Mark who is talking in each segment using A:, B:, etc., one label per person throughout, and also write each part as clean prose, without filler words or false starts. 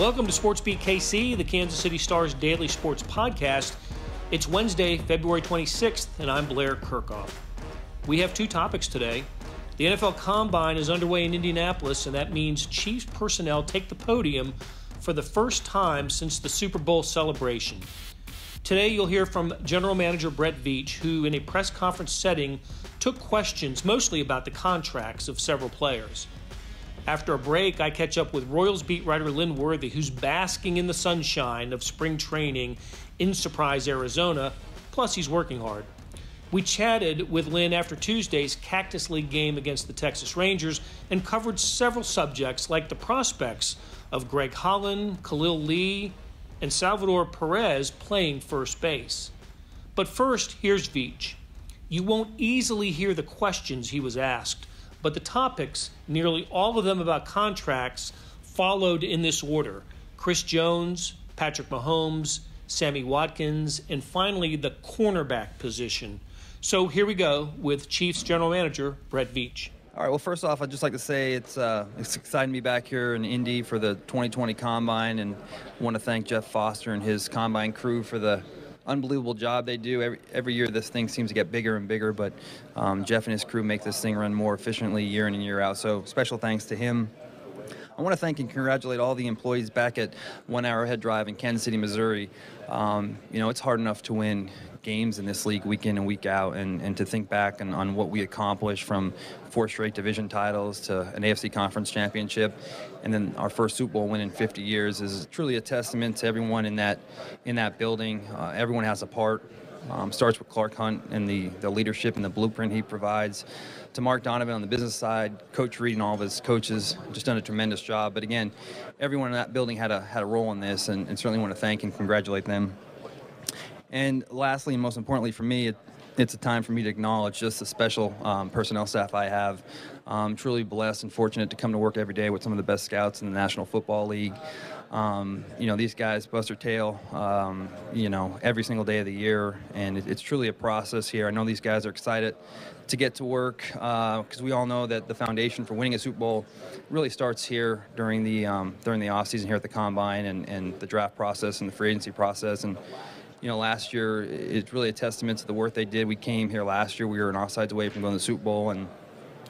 A: Welcome to SportsBeat KC, the Kansas City Star's daily sports podcast. It's Wednesday, February 26th, and I'm Blair Kirchhoff. We have two topics today. The NFL Combine is underway in Indianapolis, and that means Chiefs personnel take the podium for the first time since the Super Bowl celebration. Today, you'll hear from General Manager Brett Veach, who in a press conference setting took questions mostly about the contracts of several players. After a break, I catch up with Royals beat writer Lynn Worthy, who's basking in the sunshine of spring training in Surprise, Arizona, plus he's working hard. We chatted with Lynn after Tuesday's Cactus League game against the Texas Rangers and covered several subjects like the prospects of Greg Holland, Khalil Lee, and Salvador Perez playing first base. But first, here's Veach. You won't easily hear the questions he was asked, but the topics, nearly all of them about contracts, followed in this order. Chris Jones, Patrick Mahomes, Sammy Watkins, and finally the cornerback position. So here we go with Chiefs General Manager Brett Veach.
B: All right, well, first off, I'd just like to say it's exciting to be back here in Indy for the 2020 Combine, and I want to thank Jeff Foster and his Combine crew for the unbelievable job they do. Every year this thing seems to get bigger and bigger, but Jeff and his crew make this thing run more efficiently year in and year out. So special thanks to him. I want to thank and congratulate all the employees back at One Arrowhead Drive in Kansas City, Missouri. It's hard enough to win games in this league week in and week out, and to think back on what we accomplished from 4 straight division titles to an AFC Conference championship, and then our first Super Bowl win in 50 years is truly a testament to everyone in that building. Everyone has a part. Starts with Clark Hunt and the leadership and the blueprint he provides, to Mark Donovan on the business side, Coach Reid and all of his coaches just done a tremendous job. But again, everyone in that building had a role in this, and certainly want to thank and congratulate them. And lastly, and most importantly for me, it's a time for me to acknowledge just the special personnel staff I have. I'm truly blessed and fortunate to come to work every day with some of the best scouts in the National Football League. These guys bust their tail, every single day of the year, and it's truly a process here. I know these guys are excited to get to work because we all know that the foundation for winning a Super Bowl really starts here during the offseason here at the Combine and the draft process and the free agency process. And last year, it's really a testament to the work they did. We came here last year. We were an offsides away from going to the Super Bowl, and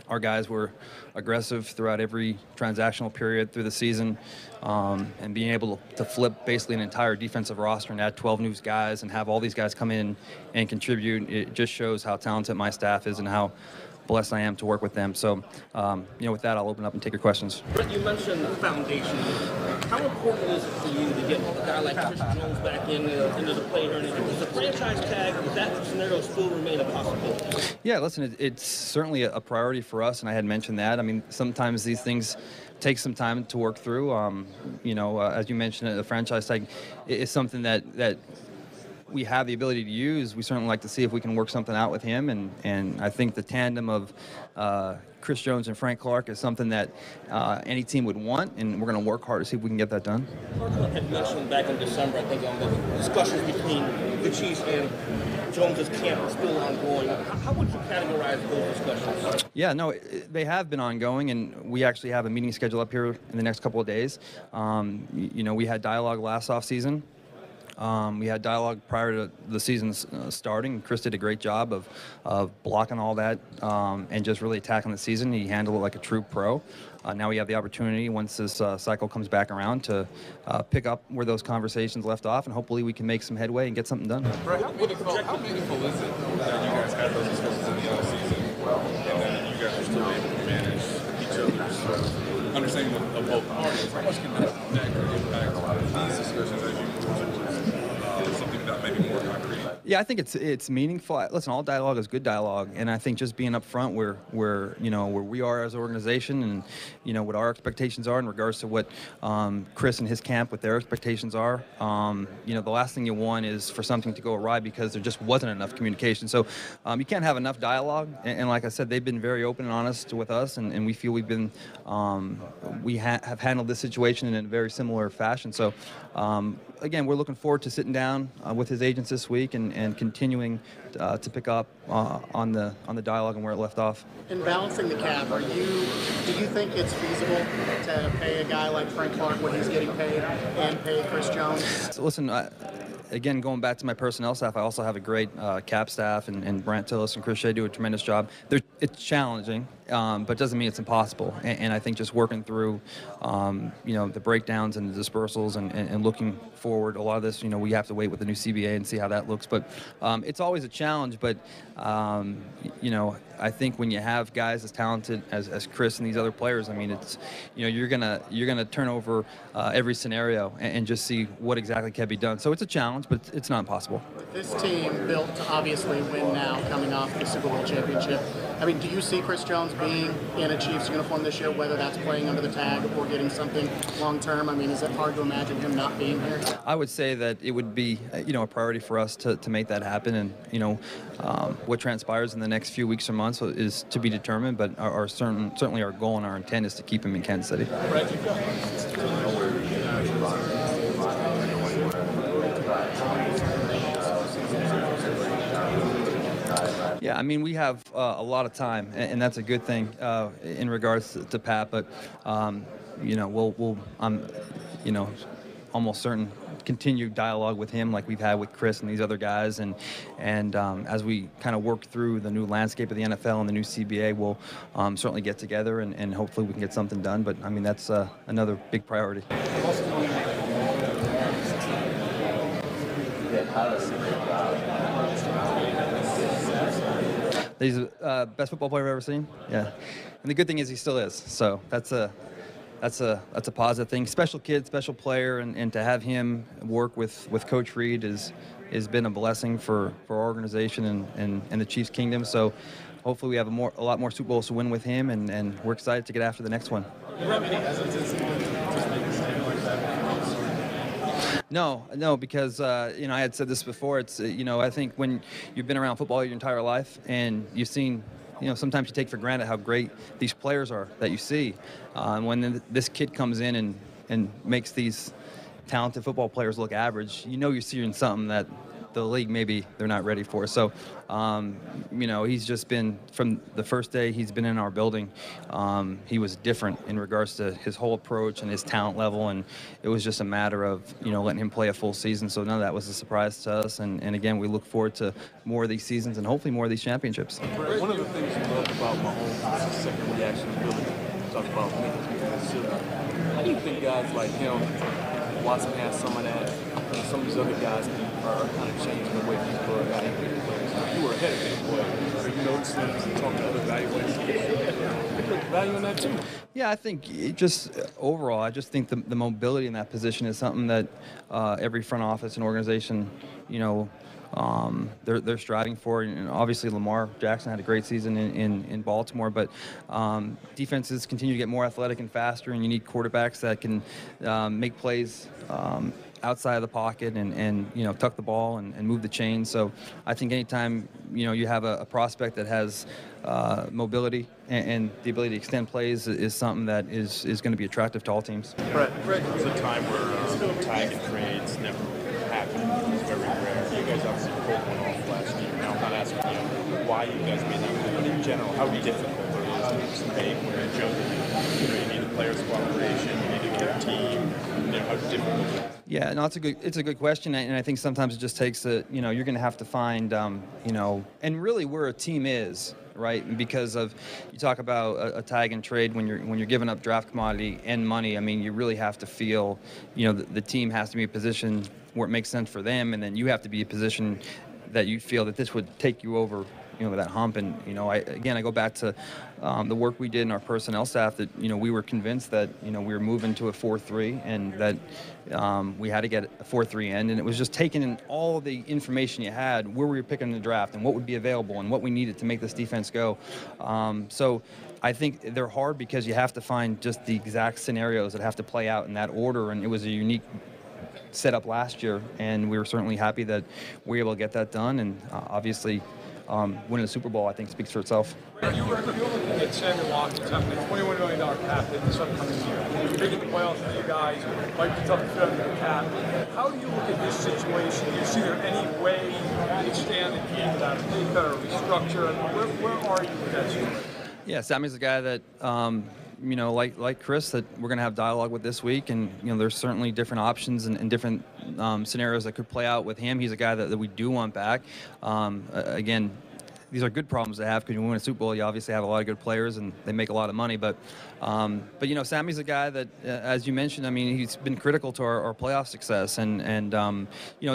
B: our guys were aggressive throughout every transactional period through the season, and being able to flip basically an entire defensive roster and add 12 new guys and have all these guys come in and contribute. It just shows how talented my staff is and how blessed I am to work with them. So, with that, I'll open up and take your questions.
C: Brett, you mentioned the foundation. How important is it for you to get a guy like Chris Jones back into the play here? Does the franchise tag, does that scenario still remain a possibility?
B: Yeah, listen, it's certainly a priority for us, and I had mentioned that. I mean, sometimes these things take some time to work through. As you mentioned, the franchise tag is something that we have the ability to use. We certainly like to see if we can work something out with him, and I think the tandem of Chris Jones and Frank Clark is something that any team would want, and we're going to work hard to see if we can get that done.
C: Clark had mentioned back in December, I think, on the discussions between the Chiefs and Jones's camp are still ongoing. How would you categorize those discussions?
B: Yeah, no, they have been ongoing, and we actually have a meeting scheduled up here in the next couple of days. We had dialogue last offseason. We had dialogue prior to the season starting. Chris did a great job of blocking all that and just really attacking the season. He handled it like a true pro. Now we have the opportunity, once this cycle comes back around, to pick up where those conversations left off, and hopefully we can make some headway and get something done.
D: Brett, how meaningful is it that you guys had those discussions in the offseason, and then you guys are still able to manage each other's understanding of both parties? How much can that impact these discussions as you something that may be more concrete?
B: Yeah, I think it's meaningful. Listen, all dialogue is good dialogue, and I think just being up front where we are as an organization, and what our expectations are in regards to what Chris and his camp, what their expectations are. The last thing you want is for something to go awry because there just wasn't enough communication. So you can't have enough dialogue, and like I said, they've been very open and honest with us, and we feel we've been have handled this situation in a very similar fashion. So again, we're looking forward to sitting down with his agents this week and continuing to pick up on the dialogue and where it left off.
E: In balancing the cap, do you think it's feasible to pay a guy like Frank Clark what he's getting paid and pay Chris Jones?
B: So listen, again, going back to my personnel staff, I also have a great cap staff, and Brant Tillis and Chris Shea do a tremendous job. It's challenging, but doesn't mean it's impossible. And I think just working through, the breakdowns and the dispersals and looking forward, a lot of this, we have to wait with the new CBA and see how that looks. But it's always a challenge. But I think when you have guys as talented as Chris and these other players, I mean, it's you're gonna turn over every scenario and just see what exactly can be done. So it's a challenge, but it's not impossible.
E: This team built to obviously win now, coming off the Super Bowl championship. I mean, do you see Chris Jones being in a Chiefs uniform this year, whether that's playing under the tag or getting something long term? I mean, is it hard to imagine him not being here?
B: I would say that it would be, a priority for us to make that happen. And, what transpires in the next few weeks or months is to be determined. But certainly our goal and our intent is to keep him in Kansas City. Yeah, I mean, we have a lot of time, and that's a good thing in regards to Pat. But I'm almost certain continue dialogue with him like we've had with Chris and these other guys, and as we kind of work through the new landscape of the NFL and the new CBA, we'll certainly get together and hopefully we can get something done. But I mean, that's another big priority. He's the best football player I've ever seen. Yeah, and the good thing is he still is. So that's a positive thing. Special kid, special player, and to have him work with Coach Reid has been a blessing for our organization and the Chiefs Kingdom. So hopefully we have a lot more Super Bowls to win with him, and we're excited to get after the next one. No, because I had said this before. It's I think when you've been around football your entire life and you've seen, sometimes you take for granted how great these players are that you see. When this kid comes in and makes these talented football players look average, you're seeing something that the league maybe they're not ready for. So, he's just been, from the first day he's been in our building, he was different in regards to his whole approach and his talent level, and it was just a matter of, letting him play a full season. So none of that was a surprise to us, and again, we look forward to more of these seasons and hopefully more of these championships.
F: One of the things you love about Mahomes is his second reaction ability. Talk about making people consider. How do you think guys like him, Watson has some of that, and some of these other guys are kind of changing the way people are evaluating players? You were ahead of him, boy. So you noticed that and talking to other evaluators. They put value in that too.
B: Yeah, I think overall, I just think the mobility in that position is something that every front office and organization, they're striving for. And obviously Lamar Jackson had a great season in Baltimore, but defenses continue to get more athletic and faster, and you need quarterbacks that can make plays outside of the pocket and tuck the ball and move the chain. So I think anytime you have a prospect that has mobility and the ability to extend plays is something that is going to be attractive to all teams.
F: Brett, there was a time where tag and trades never happened. It was very rare. You guys obviously pulled one off last year. Now I'm not asking you why you guys made that move, but in general, how difficult it is to make when you're jumping. You need the players' cooperation, you need to get a team. How difficult it is.
B: Yeah, no, it's a good question, and I think sometimes it just takes you're going to have to find, and really where a team is, right? Because you talk about a tag and trade when you're giving up draft commodity and money. I mean, you really have to feel, the team has to be in a position where it makes sense for them, and then you have to be in a position that you feel that this would take you over, that hump. And, I go back to the work we did in our personnel staff that, we were convinced that, we were moving to a 4-3 and that we had to get a 4-3 end. And it was just taking in all the information you had, where we were picking the draft and what would be available and what we needed to make this defense go. So I think they're hard because you have to find just the exact scenarios that have to play out in that order. And it was a unique set up last year, and we were certainly happy that we were able to get that done. And obviously, winning the Super Bowl, I think, speaks for itself.
G: You're looking at Sammy Watkins having a $21 million cap hit this upcoming year. Making the playoffs for you guys might be tough to fit under the cap. How do you look at this situation? Do you see there any way you can stay on the team without a pay cut or restructure? Where are you with that situation?
B: Yeah, Sammy's a guy that, like Chris, that we're going to have dialogue with this week. And, there's certainly different options and different scenarios that could play out with him. He's a guy that we do want back. Again, these are good problems to have because when you win a Super Bowl, you obviously have a lot of good players and they make a lot of money. But Sammy's a guy that, as you mentioned, I mean, he's been critical to our playoff success. And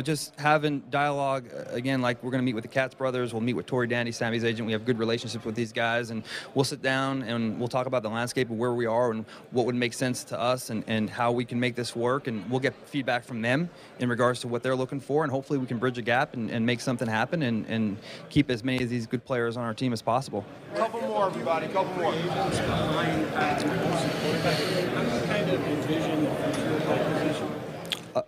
B: just having dialogue, again, like we're going to meet with the Katz brothers. We'll meet with Torrey Dandy, Sammy's agent. We have good relationships with these guys. And we'll sit down and we'll talk about the landscape of where we are and what would make sense to us and how we can make this work. And we'll get feedback from them in regards to what they're looking for. And hopefully we can bridge a gap and make something happen and keep as many of these good players on our team as possible.
G: Couple more, everybody. Couple more.
C: How do you kind of envision the future of that position?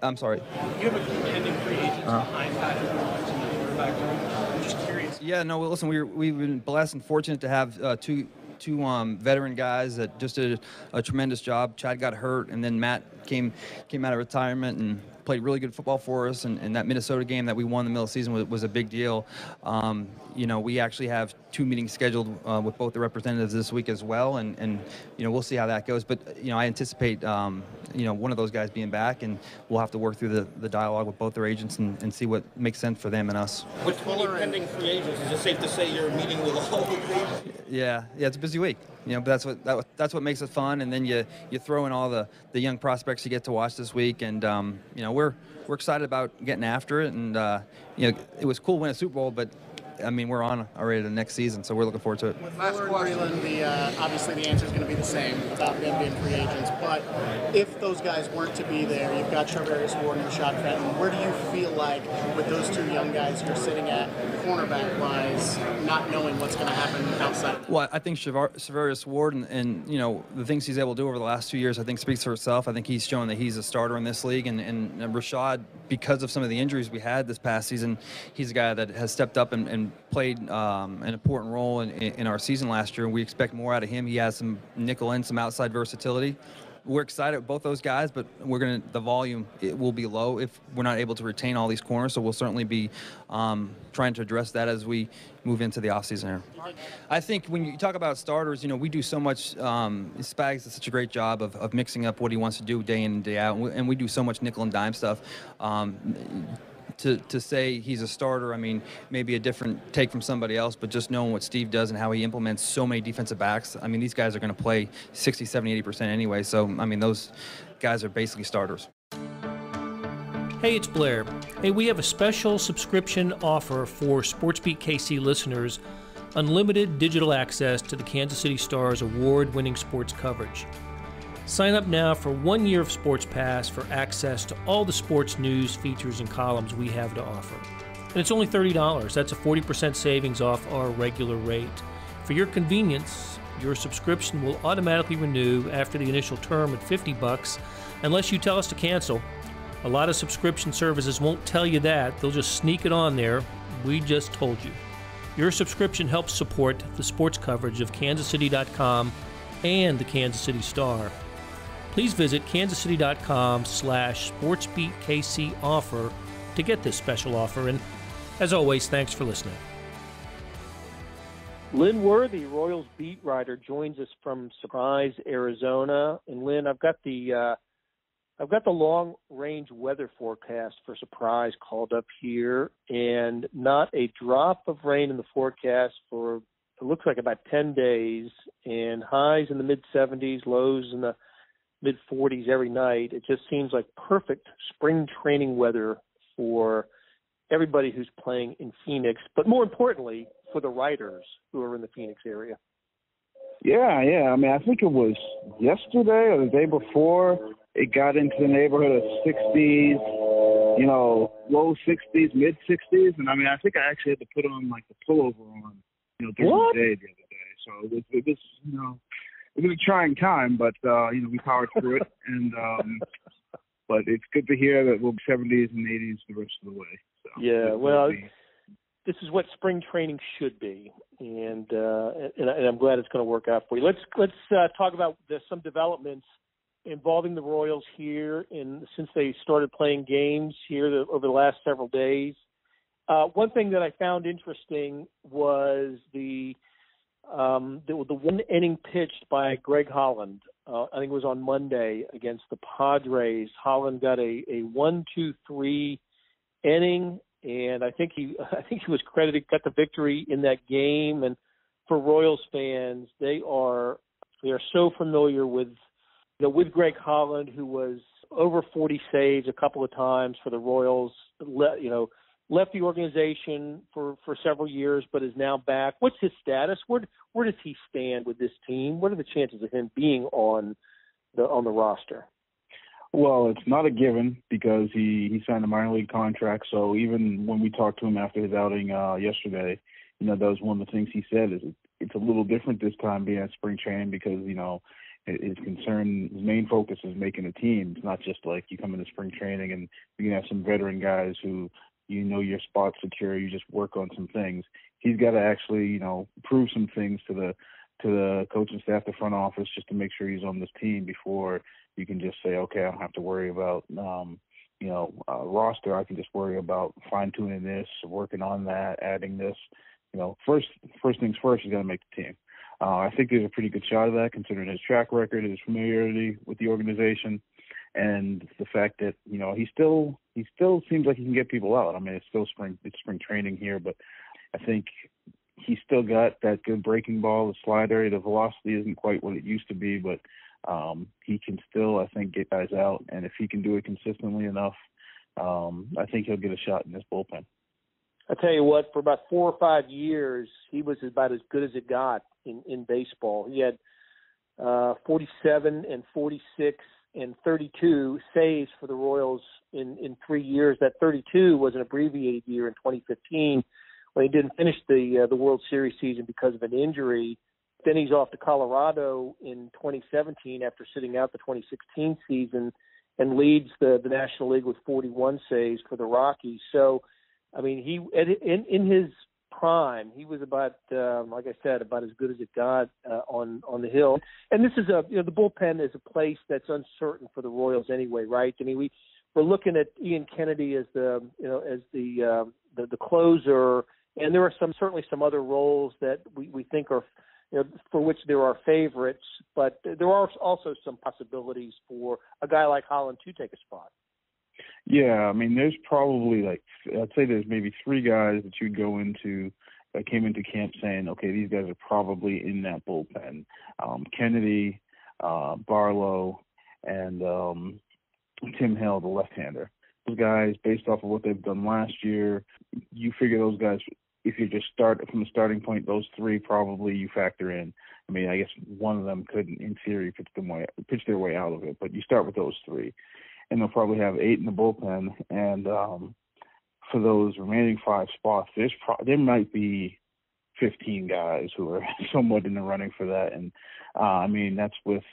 B: I'm sorry.
C: You have a contending free agent behind Patrick Mahomes in the quarterback room. I'm just curious.
B: Yeah, no, listen, we've been blessed and fortunate to have two veteran guys that just did a tremendous job. Chad got hurt, and then Matt came out of retirement and played really good football for us. And that Minnesota game that we won in the middle of the season was a big deal. We actually have 2 meetings scheduled with both the representatives this week as well, and we'll see how that goes. But I anticipate one of those guys being back, and we'll have to work through the dialogue with both their agents and see what makes sense for them and us.
C: With 20 pending free agents, is it safe to say you're meeting with all of them?
B: Yeah, it's a busy week. But that's what makes it fun. And then you throw in all the young prospects you get to watch this week, and we're excited about getting after it. And it was cool to win a Super Bowl, but I mean, we're on already to the next season, so we're looking forward to it.
E: With Lillard and Breland, obviously the answer is going to be the same without them being free agents. But if those guys weren't to be there, you've got Ariz and Rashad Fenton. Where do you feel like, with those 2 young guys you're sitting at, cornerback-wise, not knowing what's going to happen outside?
B: Well, I think Charvarius Ward and the things he's able to do over the last 2 years, I think speaks for itself. I think he's shown that he's a starter in this league. And Rashad, because of some of the injuries we had this past season, he's a guy that has stepped up and played an important role in our season last year, and we expect more out of him. He has some nickel and some outside versatility. We're excited with both those guys, but the volume will be low if we're not able to retain all these corners, so we'll certainly be trying to address that as we move into the offseason here. I think when you talk about starters, we do so much, Spags does such a great job of mixing up what he wants to do day in and day out, and we do so much nickel and dime stuff. To say he's a starter, I mean, maybe a different take from somebody else, but just knowing what Steve does and how he implements so many defensive backs, I mean, these guys are going to play 60, 70, 80% anyway. So, I mean, those guys are basically starters.
A: Hey, it's Blair. Hey, we have a special subscription offer for SportsBeat KC listeners, unlimited digital access to the Kansas City Star's award-winning sports coverage. Sign up now for 1 year of Sports Pass for access to all the sports news, features, and columns we have to offer. And it's only $30. That's a 40% savings off our regular rate. For your convenience, your subscription will automatically renew after the initial term at $50 unless you tell us to cancel. A lot of subscription services won't tell you that. They'll just sneak it on there. We just told you. Your subscription helps support the sports coverage of kansascity.com and the Kansas City Star. Please visit kansascity.com/SportsBeatKC offer to get this special offer. And as always, thanks for listening. Lynn Worthy, Royals beat writer, joins us from Surprise, Arizona. And Lynn, I've got the long-range weather forecast for Surprise called up here, and not a drop of rain in the forecast for it looks like about 10 days, and highs in the mid-70s, lows in the mid-40s every night. It just seems like perfect spring training weather for everybody who's playing in Phoenix, but more importantly, for the writers who are in the Phoenix area.
H: Yeah. I mean, I think it was yesterday or the day before it got into the neighborhood of 60s, low 60s, mid-60s. And, I mean, I think I actually had to put on, like, the pullover on, during the day the other day. So it was it was a trying time, but, we powered through it. And but it's good to hear that we'll be 70s and 80s the rest of the way. So
A: yeah, well, this is what spring training should be, and I'm glad it's going to work out for you. Let's talk about some developments involving the Royals here since they started playing games here over the last several days. One thing that I found interesting was the one inning pitched by Greg Holland. I think it was on Monday against the Padres. Holland got a 1-2-3 inning, and I think he was credited, got the victory in that game. And for Royals fans, they are so familiar with Greg Holland, who was over 40 saves a couple of times for the Royals. Left the organization for several years, but is now back. What's his status? Where does he stand with this team? What are the chances of him being on the roster?
H: Well, it's not a given because he signed a minor league contract. So even when we talked to him after his outing yesterday, that was one of the things he said is it's a little different this time being at spring training because his main focus is making a team. It's not just like you come into spring training and you can have some veteran guys who your spot's secure, you just work on some things. He's got to actually, prove some things to the coaching staff, the front office, just to make sure he's on this team before you can just say, okay, I don't have to worry about, roster. I can just worry about fine-tuning this, working on that, adding this. First things first, he's got to make the team. I think there's a pretty good shot of that considering his track record, his familiarity with the organization, and the fact that, he still seems like he can get people out. I mean, it's spring training here, but I think he's still got that good breaking ball, the slider. The velocity isn't quite what it used to be, but he can still, I think, get guys out. And if he can do it consistently enough, I think he'll get a shot in this bullpen.
A: I tell you what, for about 4 or 5 years, he was about as good as it got in baseball. He had 47 and 46 and 32 saves for the Royals in 3 years. That 32 was an abbreviated year in 2015 when he didn't finish the World Series season because of an injury. Then he's off to Colorado in 2017 after sitting out the 2016 season and leads the National League with 41 saves for the Rockies. So, I mean, he in his prime, he was about, like I said, about as good as it got on the hill. And this is the bullpen is a place that's uncertain for the Royals anyway, right? I mean, we're looking at Ian Kennedy as the closer, and there are certainly some other roles that we think are, for which there are favorites, but there are also some possibilities for a guy like Holland to take a spot.
H: Yeah, I mean, there's probably I'd say there's maybe 3 guys that you'd go into that came into camp saying, okay, these guys are probably in that bullpen. Kennedy, Barlow, and Tim Hill, the left-hander. Those guys, based off of what they've done last year, you figure those guys, if you just start from the starting point, those 3 probably you factor in. I mean, I guess one of them could, in theory, pitch their way out of it, but you start with those 3. And they'll probably have 8 in the bullpen. And for those remaining 5 spots, there might be 15 guys who are somewhat in the running for that. And, I mean, that's with,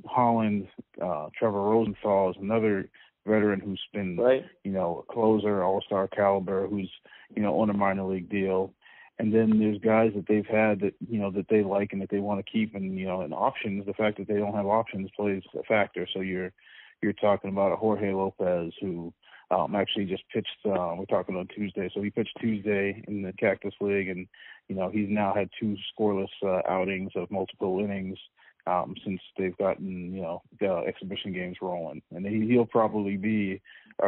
H: Holland, Trevor Rosenthal is another veteran who's been, a closer, all-star caliber, who's, on a minor league deal. And then there's guys that they've had that, that they like and that they want to keep. And, and options, the fact that they don't have options plays a factor. So you're talking about a Jorge Lopez who actually just pitched, we're talking on Tuesday. So he pitched Tuesday in the Cactus League, and, he's now had 2 scoreless outings of multiple innings since they've gotten, the exhibition games rolling. And he'll probably be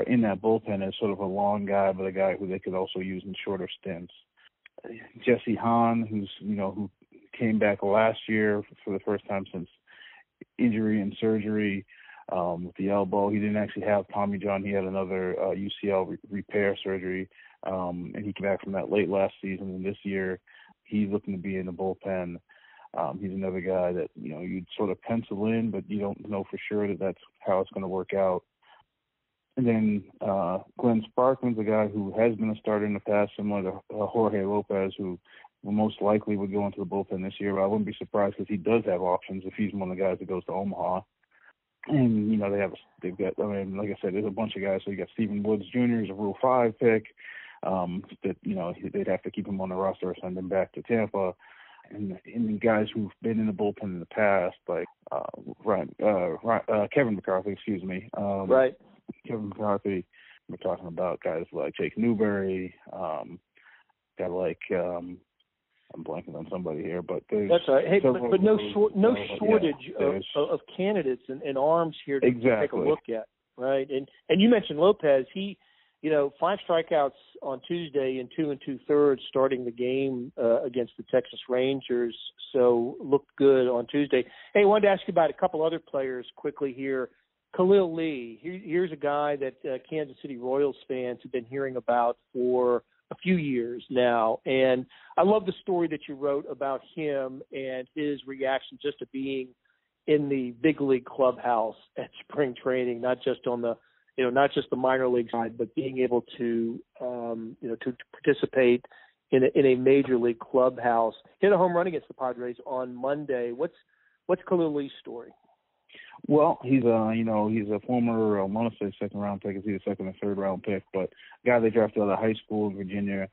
H: in that bullpen as sort of a long guy, but a guy who they could also use in shorter stints. Jesse Hahn, who came back last year for the first time since injury and surgery, with the elbow. He didn't actually have Tommy John. He had another UCL repair surgery, and he came back from that late last season. And this year, he's looking to be in the bullpen. He's another guy that, you'd sort of pencil in, but you don't know for sure that that's how it's going to work out. And then Glenn Sparkman's a guy who has been a starter in the past, similar to Jorge Lopez, who most likely would go into the bullpen this year. But I wouldn't be surprised because he does have options if he's one of the guys that goes to Omaha. And, they've got, like I said, there's a bunch of guys. So you got Stephen Woods Jr. is a Rule 5 pick. that, you know, they'd have to keep him on the roster or send him back to Tampa. And the guys who've been in the bullpen in the past, like Kevin McCarthy, excuse me.
I: Right.
H: Kevin McCarthy. We're talking about guys like Jake Newberry, guy like I'm blanking on somebody here, but there's
I: that's all right. Hey, but no shortage of candidates and arms here to take a look at, right? And you mentioned Lopez. He, you know, 5 strikeouts on Tuesday and 2 2/3 starting the game against the Texas Rangers. So looked good on Tuesday. Hey, I wanted to ask you about a couple other players quickly here. Khalil Lee. Here's a guy that Kansas City Royals fans have been hearing about for a few years now. And I love the story that you wrote about him and his reaction just to being in the big league clubhouse at spring training, not just on the, you know, not just the minor league side, but being able to, you know, to participate in a major league clubhouse. Hit a home run against the Padres on Monday. What's Khalil Lee's story?
H: Well, he's a former, I want to say second round pick. It's either second or third round pick, but guy they drafted out of high school in Virginia.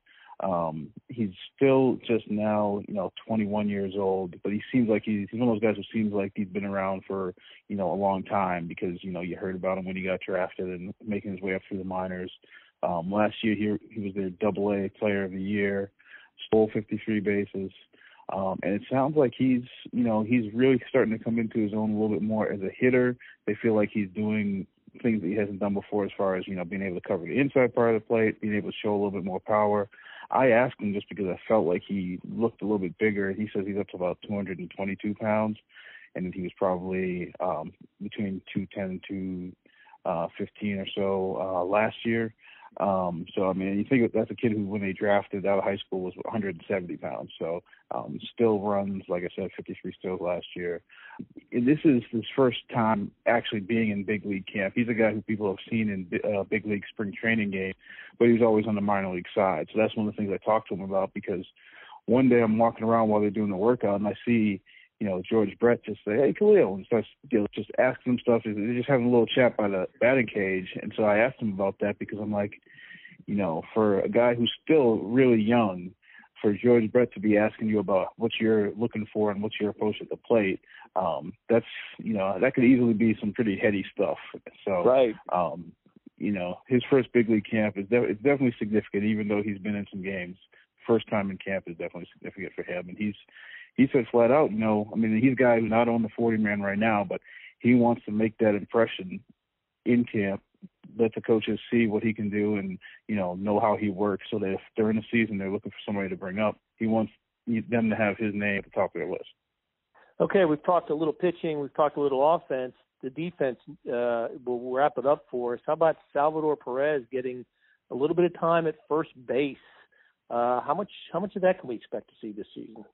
H: He's still just now, 21 years old, but he seems like he's one of those guys who seems like he's been around for, a long time because, you heard about him when he got drafted and making his way up through the minors. Last year he was their AA player of the year, stole 53 bases. And it sounds like he's really starting to come into his own a little bit more as a hitter. They feel like he's doing things that he hasn't done before as far as, being able to cover the inside part of the plate, being able to show a little bit more power. I asked him just because I felt like he looked a little bit bigger. He says he's up to about 222 pounds, and he was probably between 210 and 215 or so last year. So, I mean, you think that's a kid who, when they drafted out of high school, was 170 pounds. So, still runs, like I said, 53 steals last year. And this is his first time actually being in big league camp. He's a guy who people have seen in big league spring training game, but he was always on the minor league side. So that's one of the things I talked to him about, because one day I'm walking around while they're doing the workout and I see, George Brett just say, "Hey, Khalil," and starts, just asking him stuff. They're just having a little chat by the batting cage. And so I asked him about that because I'm like, for a guy who's still really young, for George Brett to be asking you about what you're looking for and what's your approach at the plate, that's, that could easily be some pretty heady stuff. So,
I: right.
H: His first big league camp it's definitely significant, even though he's been in some games. First time in camp is definitely significant for him. And he said flat out, he's a guy who's not on the 40-man right now, but he wants to make that impression in camp, let the coaches see what he can do and, know how he works, so that if during the season they're looking for somebody to bring up, he wants them to have his name at the top of their list.
I: Okay, we've talked a little pitching, we've talked a little offense. The defense, we'll wrap it up for us. How about Salvador Perez getting a little bit of time at first base? How much of that can we expect to see this season?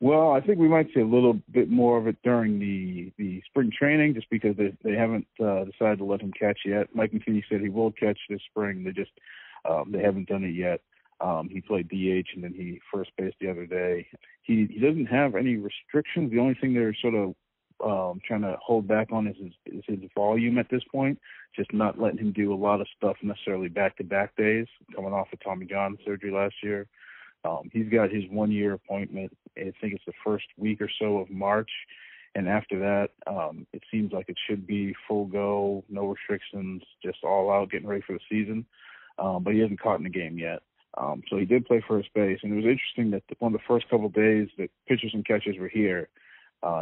H: Well, I think we might see a little bit more of it during the spring training, just because they haven't decided to let him catch yet. Mike McKinney said he will catch this spring. They haven't done it yet. He played DH and then he first base the other day. He doesn't have any restrictions. The only thing they're sort of trying to hold back on is his volume at this point, just not letting him do a lot of stuff necessarily back-to-back days, coming off of Tommy John surgery last year. He's got his 1-year appointment. I think it's the first week or so of March. And after that, it seems like it should be full go, no restrictions, just all out, getting ready for the season. But he hasn't caught in the game yet. So he did play first base. And it was interesting that one of the first couple of days that pitchers and catchers were here,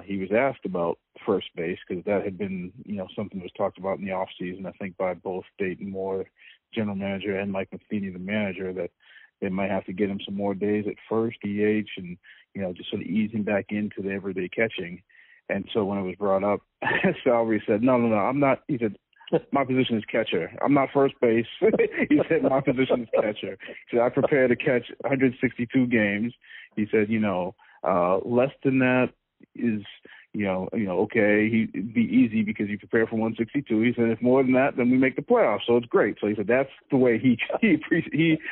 H: he was asked about first base, because that had been, something that was talked about in the offseason, I think, by both Dayton Moore, general manager, and Mike Matheny, the manager, that they might have to get him some more days at first, DH, and, just sort of ease him back into the everyday catching. And so when it was brought up, Salvery said, no, I'm not. He said, my position is catcher. I'm not first base. He said, my position is catcher. He said, I prepare to catch 162 games. He said, less than that is, okay, he'd be easy because you prepare for 162. He said, if more than that, then we make the playoffs. So it's great. So he said, that's the way he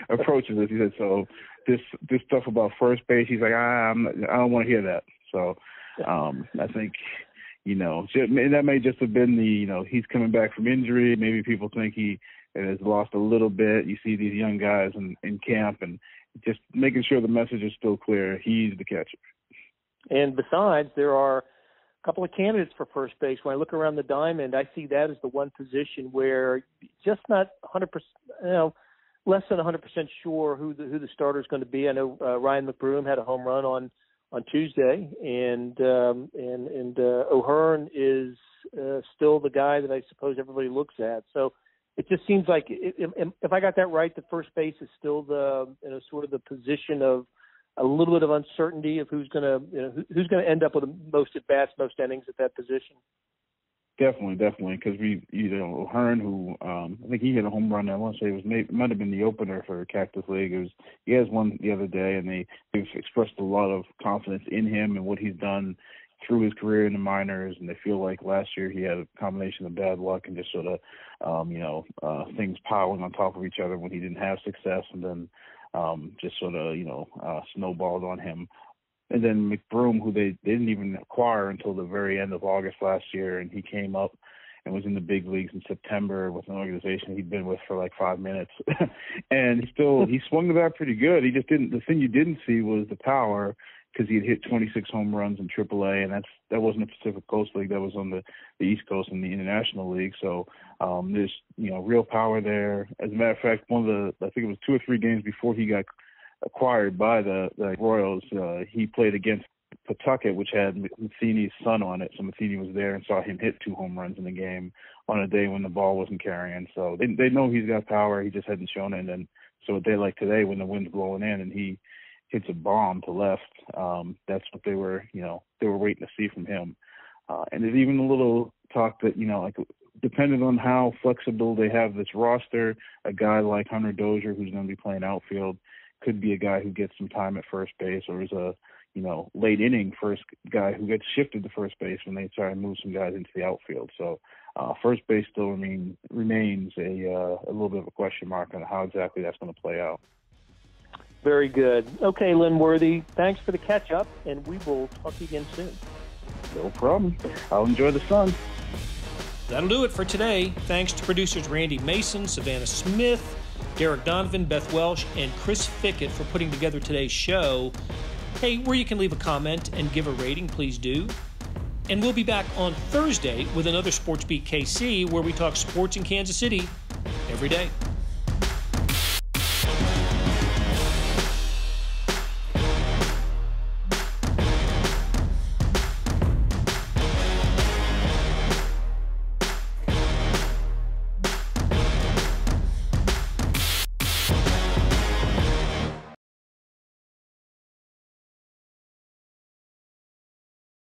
H: approaches it. He said, so this stuff about first base, he's like, I don't want to hear that. So I think, that may just have been he's coming back from injury. Maybe people think he and has lost a little bit. You see these young guys in camp, and just making sure the message is still clear. He's the catcher.
I: And besides, there are a couple of candidates for first base. When I look around the diamond, I see that as the one position where just not 100%, less than 100% sure who the starter is going to be. I know Ryan McBroom had a home run on Tuesday, and O'Hearn is still the guy that I suppose everybody looks at. So it just seems like, if I got that right, the first base is still the sort of the position of a little bit of uncertainty of who's going to end up with the most at bats, most innings at that position.
H: Definitely, because O'Hearn, who I think he hit a home run. I want to say it might have been the opener for Cactus League. He has one the other day, and they've expressed a lot of confidence in him and what he's done through his career in the minors, and they feel like last year he had a combination of bad luck and just sort of things piling on top of each other when he didn't have success, and then just sort of snowballed on him. And then McBroom, who they didn't even acquire until the very end of August last year, and he came up and was in the big leagues in September with an organization he'd been with for like 5 minutes. And he swung the bat pretty good. He just didn't. The thing you didn't see was the power, because he had hit 26 home runs in AAA, and that wasn't a Pacific Coast League. That was on the East Coast in the International League. So there's real power there. As a matter of fact, I think it was 2 or 3 games before he got acquired by the Royals, he played against Pawtucket, which had Matheny's son on it. So Matheny was there and saw him hit 2 home runs in the game on a day when the ball wasn't carrying. So they know he's got power. He just hadn't shown it. And so a day like today, when the wind's blowing in and he hits a bomb to left, that's what they were waiting to see from him. And there's even a little talk that, depending on how flexible they have this roster, a guy like Hunter Dozier, who's going to be playing outfield, could be a guy who gets some time at first base, or is a late inning first guy who gets shifted to first base when they try and move some guys into the outfield. So first base still remains a little bit of a question mark on how exactly that's going to play out.
I: Very good. Okay, Lynn Worthy, thanks for the catch-up, and we will talk to you again soon.
H: No problem. I'll enjoy the sun.
A: That'll do it for today. Thanks to producers Randy Mason, Savannah Smith, Derek Donovan, Beth Welsh, and Chris Fickett for putting together today's show. Hey, where you can leave a comment and give a rating, please do. And we'll be back on Thursday with another SportsBeat KC, where we talk sports in Kansas City every day.